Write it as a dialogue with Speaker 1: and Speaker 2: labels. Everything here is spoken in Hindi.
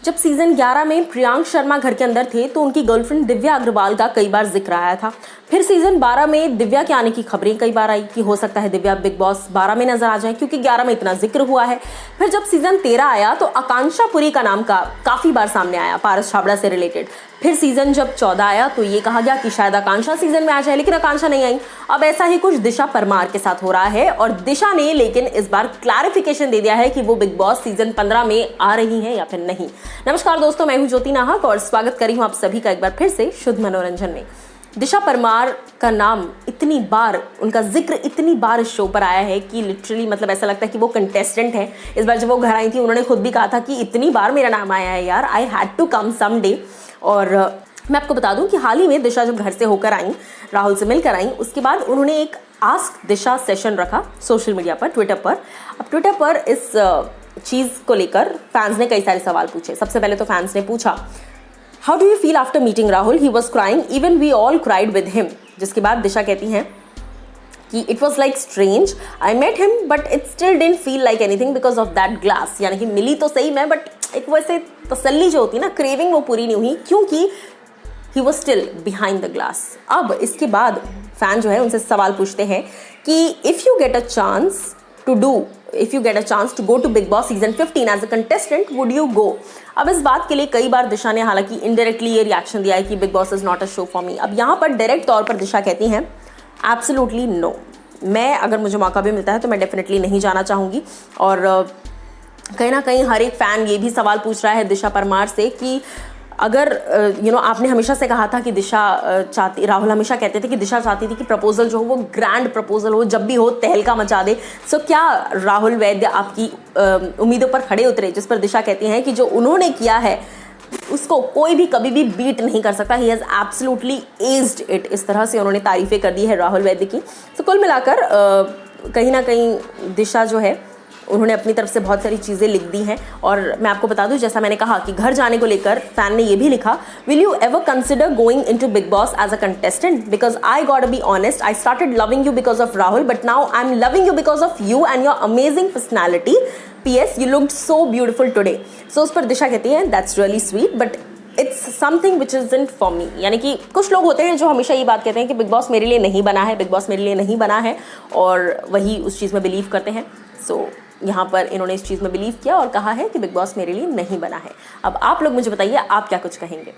Speaker 1: जब सीजन 11 में प्रियांक शर्मा घर के अंदर थे तो उनकी गर्लफ्रेंड दिव्या अग्रवाल का कई बार जिक्र आया था। फिर सीजन 12 में दिव्या के आने की खबरें कई बार आई कि हो सकता है दिव्या बिग बॉस 12 में नजर आ जाए, क्योंकि 11 में इतना जिक्र हुआ है। फिर जब सीजन 13 आया तो आकांक्षा पुरी का नाम का काफी बार सामने आया, पारस छाबड़ा से रिलेटेड। फिर सीजन जब 14 आया तो ये कहा गया कि शायद आकांक्षा सीजन में आ जाए, लेकिन आकांक्षा नहीं आई। अब ऐसा ही कुछ दिशा परमार के साथ हो रहा है और दिशा ने लेकिन इस बार क्लैरिफिकेशन दे दिया है कि वो बिग बॉस सीजन 15 में आ रही हैं या फिर नहीं। नमस्कार दोस्तों, मैं हूं ज्योति नाहक और स्वागत कर रही हूं आप सभी का एक बार फिर से शुद्ध मनोरंजन में। दिशा परमार का नाम इतनी बार, उनका जिक्र इतनी बार इस शो पर आया है कि लिटरली मतलब ऐसा लगता है कि वो कंटेस्टेंट है। इस बार जब वो घर आई थी उन्होंने खुद भी कहा था कि इतनी बार मेरा नाम आया है यार, I had to come some day. और मैं आपको बता दूं कि हाल ही में दिशा जब घर से होकर आई, राहुल से मिलकर आई, उसके बाद उन्होंने एक आस्क दिशा सेशन रखा सोशल मीडिया पर, ट्विटर पर। अब ट्विटर पर इस चीज़ को लेकर फैंस ने कई सारे सवाल पूछे। सबसे पहले तो फैंस ने पूछा, how do you feel after meeting Rahul, he was crying, even we all cried with him. जिसके बाद दिशा कहती हैं कि it was like strange, I met him but it still didn't feel like anything because of that glass. यानी कि मिली तो सही मैं, बट एक वैसे तसल्ली जो होती है ना, क्रेविंग, वो पूरी नहीं हुई क्योंकि he was still behind the glass. अब इसके बाद फैन जो है उनसे सवाल पूछते हैं कि if you get a chance to go to Bigg Boss season 15 as a contestant, would you go. अब इस बात के लिए कई बार दिशा ने हालांकि इनडायरेक्टली ये रिएक्शन दिया है कि big boss is not a show for me. अब यहाँ पर डायरेक्ट तौर पर दिशा कहती हैं एब्सोल्युटली नो, मैं अगर मुझे मौका भी मिलता है तो मैं डेफिनेटली नहीं जाना चाहूँगी। और कहीं ना कहीं हर एक फैन ये भी सवाल पूछ रहा है दिशा परमार से कि अगर आपने हमेशा से कहा था कि राहुल हमेशा कहते थे कि दिशा चाहती थी कि प्रपोजल जो हो वो ग्रैंड प्रपोजल हो, जब भी हो तहलका मचा दे। सो क्या राहुल वैद्य आपकी उम्मीदों पर खड़े उतरे, जिस पर दिशा कहती हैं कि जो उन्होंने किया है उसको कोई भी कभी भी बीट नहीं कर सकता, he has absolutely aged it. इस तरह से उन्होंने तारीफें कर दी है राहुल वैद्य की। तो कुल मिलाकर कहीं ना कहीं दिशा जो है उन्होंने अपनी तरफ से बहुत सारी चीज़ें लिख दी हैं। और मैं आपको बता दूं, जैसा मैंने कहा कि घर जाने को लेकर फैन ने ये भी लिखा, will you ever consider going into big boss as a contestant, because I got to be honest, I started loving you because of Rahul but now I am loving you because of you and your amazing personality. PS you looked so beautiful today. So उस पर दिशा कहती है that's really sweet but it's something which is in for me. यानी कि कुछ लोग होते हैं जो हमेशा ये बात कहते हैं कि बिग बॉस मेरे लिए नहीं बना है, बिग बॉस मेरे लिए नहीं बना है, और वही उस चीज़ में बिलीव करते हैं। सो यहाँ पर इन्होंने इस चीज़ में बिलीव किया और कहा है कि बिग बॉस मेरे लिए नहीं बना है। अब आप लोग मुझे बताइए, आप क्या कुछ कहेंगे।